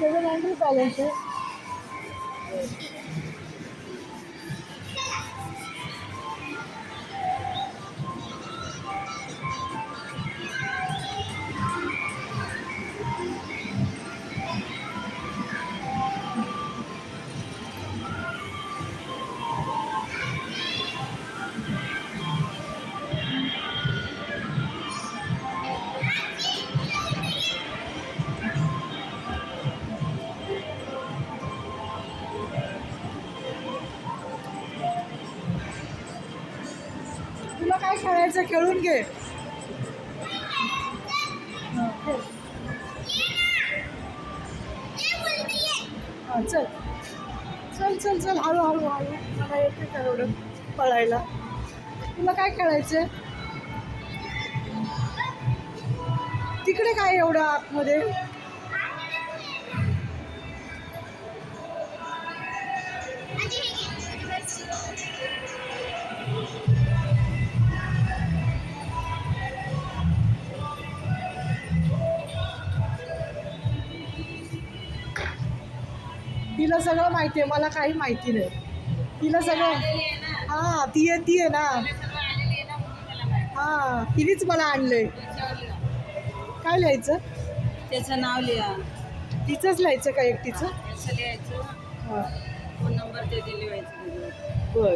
700 balance आहे. तुला काय खेळायचं खेळून घे. हां चल चल चल चल हळू हळू हळू. मला येते का एवढं पळायला. तुला काय खेळायचं तिकडे काय एवढं आतमध्ये. तिला सगळं माहिती आहे, मला काही माहिती नाही. तिला सगळं हां ती आहे ना. हां तिनेच मला आणलंय. काय लिहायचं त्याचं नाव लिहा. तिचंच लिहायचं का एकटीचं. त्याचं लिहायचं. हां फोन नंबर ते लिहायचं. बरं.